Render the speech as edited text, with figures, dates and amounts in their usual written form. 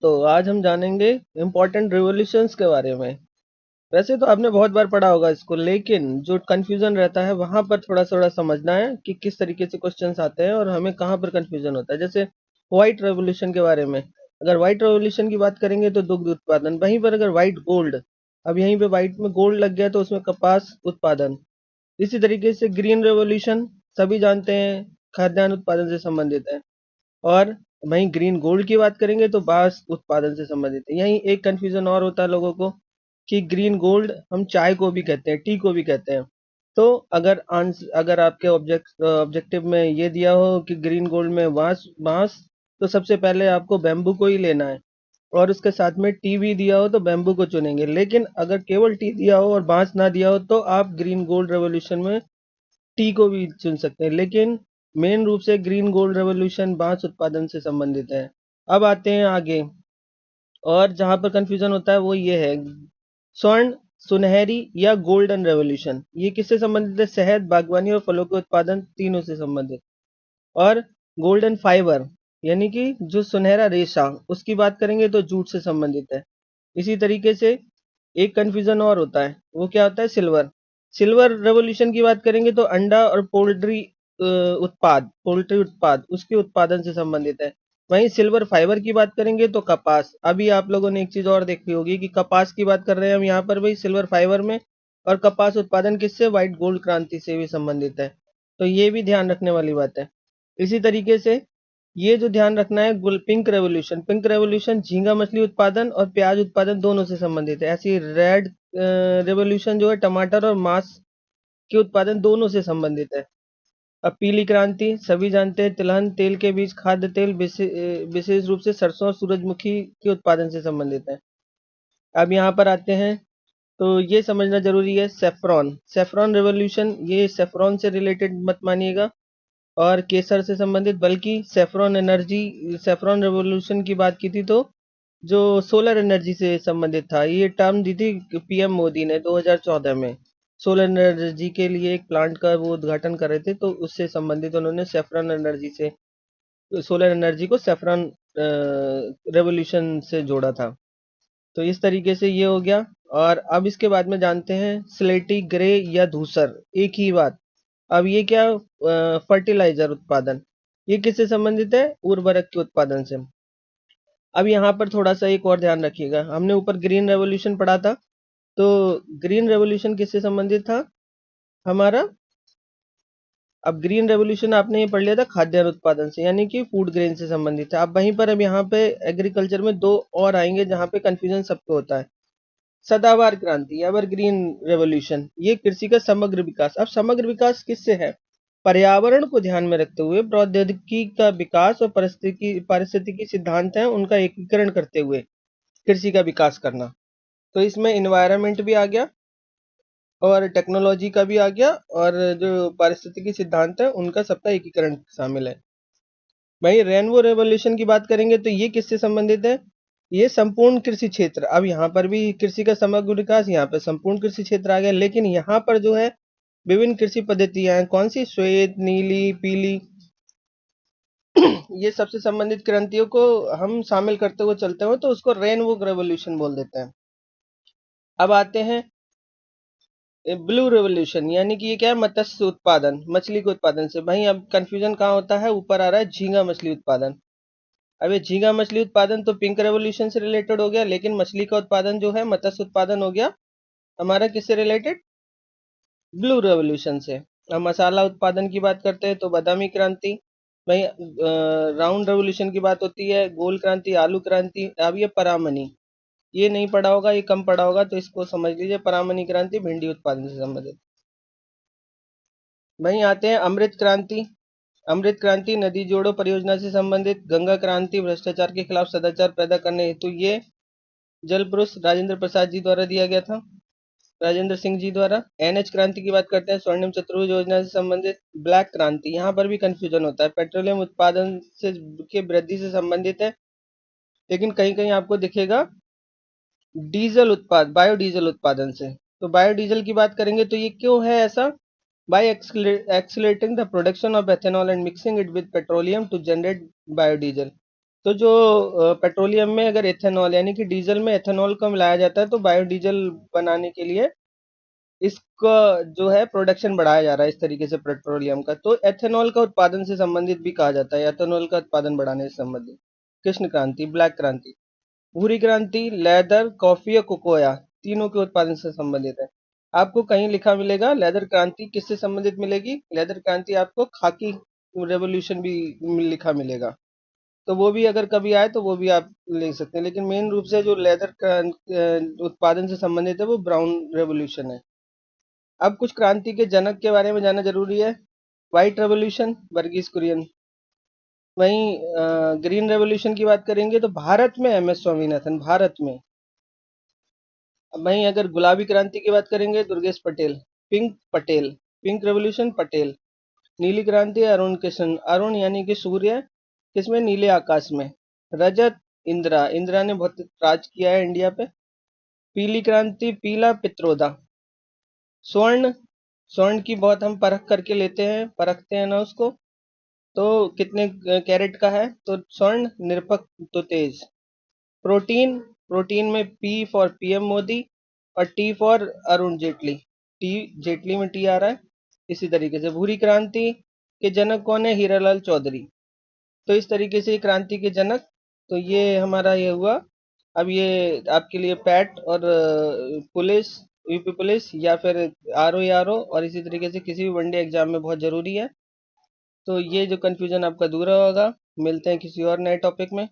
तो आज हम जानेंगे इम्पोर्टेंट रिवॉल्यूशंस के बारे में। वैसे तो आपने बहुत बार पढ़ा होगा इसको, लेकिन जो कंफ्यूजन रहता है वहां पर थोड़ा थोड़ा समझना है कि किस तरीके से क्वेश्चंस आते हैं और हमें कहाँ पर कंफ्यूजन होता है। जैसे व्हाइट रेवोल्यूशन के बारे में, अगर व्हाइट रेवोल्यूशन की बात करेंगे तो दुग्ध उत्पादन, वहीं पर अगर व्हाइट गोल्ड, अब यहीं पे व्हाइट में गोल्ड लग गया तो उसमें कपास उत्पादन। इसी तरीके से ग्रीन रेवोल्यूशन सभी जानते हैं, खाद्यान्न उत्पादन से संबंधित है। और वहीं ग्रीन गोल्ड की बात करेंगे तो बांस उत्पादन से संबंधित है। यहीं एक कंफ्यूजन और होता है लोगों को कि ग्रीन गोल्ड हम चाय को भी कहते हैं, टी को भी कहते हैं। तो अगर आपके ऑब्जेक्टिव में ये दिया हो कि ग्रीन गोल्ड में बांस बांस, तो सबसे पहले आपको बैम्बू को ही लेना है। और उसके साथ में टी भी दिया हो तो बैम्बू को चुनेंगे। लेकिन अगर केवल टी दिया हो और बांस ना दिया हो तो आप ग्रीन गोल्ड रेवोल्यूशन में टी को भी चुन सकते हैं। लेकिन मेन रूप से ग्रीन गोल्ड रेवोल्यूशन बांस उत्पादन से संबंधित है। अब आते हैं आगे, और जहां पर कंफ्यूजन होता है वो ये है, स्वर्ण, सुनहरी या गोल्डन रेवोल्यूशन, ये किससे संबंधित है? शहद, बागवानी और फलों के उत्पादन, तीनों से संबंधित। और गोल्डन फाइबर यानी कि जो सुनहरा रेशा, उसकी बात करेंगे तो जूट से संबंधित है। इसी तरीके से एक कंफ्यूजन और होता है, वो क्या होता है? सिल्वर। सिल्वर रेवोल्यूशन की बात करेंगे तो अंडा और पोल्ट्री उत्पाद उसके उत्पादन से संबंधित है। वहीं सिल्वर फाइबर की बात करेंगे तो कपास। अभी आप लोगों ने एक चीज और देखी होगी कि कपास की बात कर रहे हैं हम यहाँ पर भाई सिल्वर फाइबर में, और कपास उत्पादन किससे? व्हाइट गोल्ड क्रांति से भी संबंधित है। तो ये भी ध्यान रखने वाली बात है। इसी तरीके से ये जो ध्यान रखना है, पिंक रेवोल्यूशन झींगा मछली उत्पादन और प्याज उत्पादन दोनों से संबंधित है। ऐसी रेड रेवोल्यूशन जो है टमाटर और मांस के उत्पादन दोनों से संबंधित है। अब पीली क्रांति सभी जानते हैं, तिलहन, तेल के बीज, खाद्य तेल, विशेष रूप से सरसों और सूरजमुखी के उत्पादन से संबंधित है। अब यहाँ पर आते हैं, तो ये समझना जरूरी है, सेफ्रॉन सेफ्रॉन रेवोल्यूशन, ये सेफ्रॉन से रिलेटेड मत मानिएगा और केसर से संबंधित, बल्कि सेफ्रॉन रेवोल्यूशन की बात की थी तो जो सोलर एनर्जी से संबंधित था। ये टर्म दी थी पीएम मोदी ने 2014 में। सोलर एनर्जी के लिए एक प्लांट का वो उद्घाटन कर रहे थे, तो उससे संबंधित उन्होंने सेफ्रॉन एनर्जी से, सोलर एनर्जी को सेफ्रॉन रेवोल्यूशन से जोड़ा था। तो इस तरीके से ये हो गया। और अब इसके बाद में जानते हैं स्लेटी ग्रे या धूसर, एक ही बात। अब ये क्या? फर्टिलाइजर उत्पादन, ये किससे संबंधित है? उर्वरक के उत्पादन से। अब यहाँ पर थोड़ा सा एक और ध्यान रखिएगा, हमने ऊपर ग्रीन रेवोल्यूशन पढ़ा था, तो ग्रीन रेवोल्यूशन किससे संबंधित था हमारा? अब ग्रीन रेवोल्यूशन आपने ये पढ़ लिया था खाद्यान्न उत्पादन से, यानी कि फूड ग्रेन से संबंधित है। अब वहीं पर अब यहाँ पे एग्रीकल्चर में दो और आएंगे जहाँ पे कंफ्यूजन सबको होता है। सदाबहार क्रांति, एवरग्रीन रेवोल्यूशन, ये कृषि का समग्र विकास। अब समग्र विकास किससे है? पर्यावरण को ध्यान में रखते हुए प्रौद्योगिकी का विकास और पारिस्थितिकी सिद्धांत हैं उनका एकीकरण करते हुए कृषि का विकास करना। तो इसमें इन्वायरमेंट भी आ गया और टेक्नोलॉजी का भी आ गया, और जो पारिस्थितिकी सिद्धांत है उनका सबका एकीकरण शामिल है। वहीं रेनबो रेवोल्यूशन की बात करेंगे तो ये किससे संबंधित है? ये संपूर्ण कृषि क्षेत्र। अब यहाँ पर भी कृषि का समग्र विकास, यहाँ पे संपूर्ण कृषि क्षेत्र आ गया, लेकिन यहाँ पर जो है विभिन्न कृषि पद्धतियां हैं, कौन सी? श्वेत, नीली, पीली, ये सबसे संबंधित क्रांतियों को हम शामिल करते हुए चलते हो तो उसको रेनबो रेवोल्यूशन बोल देते हैं। अब आते हैं ब्लू रेवोल्यूशन, यानी कि ये क्या है? मत्स्य उत्पादन, मछली के उत्पादन से। वहीं अब कंफ्यूजन कहाँ होता है? ऊपर आ रहा है झींगा मछली उत्पादन। अब ये झींगा मछली उत्पादन तो पिंक रेवोल्यूशन से रिलेटेड हो गया, लेकिन मछली का उत्पादन जो है मत्स्य उत्पादन हो गया हमारा किससे रिलेटेड? ब्लू रेवोल्यूशन से। अब मसाला उत्पादन की बात करते हैं तो बादामी क्रांति। वही राउंड रेवोल्यूशन की बात होती है, गोल क्रांति, आलू क्रांति। अब ये परामनी, ये नहीं पढ़ा होगा, ये कम पढ़ा होगा, तो इसको समझ लीजिए, परामनी क्रांति भिंडी उत्पादन से संबंधित। वहीं आते हैं अमृत क्रांति। अमृत क्रांति नदी जोड़ो परियोजना से संबंधित। गंगा क्रांति भ्रष्टाचार के खिलाफ सदाचार पैदा करने हेतु, ये जल पुरुष राजेंद्र प्रसाद जी द्वारा दिया गया था, राजेंद्र सिंह जी द्वारा। एनएच क्रांति की बात करते हैं, स्वर्णिम चतुर्भुज योजना से संबंधित। ब्लैक क्रांति, यहाँ पर भी कंफ्यूजन होता है, पेट्रोलियम उत्पादन से के वृद्धि से संबंधित है, लेकिन कहीं कहीं आपको दिखेगा बायोडीजल उत्पादन से। तो बायोडीजल की बात करेंगे तो ये क्यों है ऐसा? By accelerating the production of ethanol and mixing it with petroleum to generate biodiesel, तो जो पेट्रोलियम में अगर एथेनॉल यानी कि डीजल में एथेनॉल को मिलाया जाता है तो बायोडीजल बनाने के लिए इसका जो है प्रोडक्शन बढ़ाया जा रहा है इस तरीके से पेट्रोलियम का। तो एथेनॉल का उत्पादन से संबंधित भी कहा जाता है, एथेनॉल का उत्पादन बढ़ाने से संबंधित। कृष्ण क्रांति, ब्लैक क्रांति, भूरी क्रांति, लेदर, कॉफी और कोकोया तीनों के उत्पादन से संबंधित है। आपको कहीं लिखा मिलेगा लेदर क्रांति किससे संबंधित मिलेगी, लेदर क्रांति आपको खाकी रेवोल्यूशन भी लिखा मिलेगा। तो वो भी अगर कभी आए तो वो भी आप ले सकते हैं, लेकिन मेन रूप से जो लेदर उत्पादन से संबंधित है वो ब्राउन रेवोल्यूशन है। अब कुछ क्रांति के जनक के बारे में जानना जरूरी है। White revolution, Verghese Kurien. वहीं ग्रीन रेवोल्यूशन की बात करेंगे तो भारत में एम एस स्वामीनाथन, भारत में। वहीं अगर गुलाबी क्रांति की बात करेंगे, Durgesh Patel. Pink, Patel. Pink revolution, Patel. नीली क्रांति, अरुण कृष्ण, अरुण यानी कि सूर्य, किसमें, नीले आकाश में। रजत, इंदिरा, इंदिरा ने बहुत राज किया है इंडिया पे। पीली क्रांति, पीला, पित्रोदा। स्वर्ण, स्वर्ण की बहुत हम परख करके लेते हैं, परखते हैं ना उसको। तो कितने कैरेट का है, तो स्वर्ण निरपक तो तेज। प्रोटीन, प्रोटीन में पी फॉर पीएम मोदी और T for Arun Jaitley. T, Jaitley में टी आ रहा है। इसी तरीके से भूरी क्रांति के जनक कौन है, हीरालाल चौधरी। तो इस तरीके से क्रांति के जनक, तो ये हमारा ये हुआ। अब ये आपके लिए पैट और पुलिस, यूपी पुलिस या फिर आर ओ और इसी तरीके से किसी भी वनडे एग्जाम में बहुत जरूरी है। तो ये जो कंफ्यूजन आपका दूर होगा। मिलते हैं किसी और नए टॉपिक में।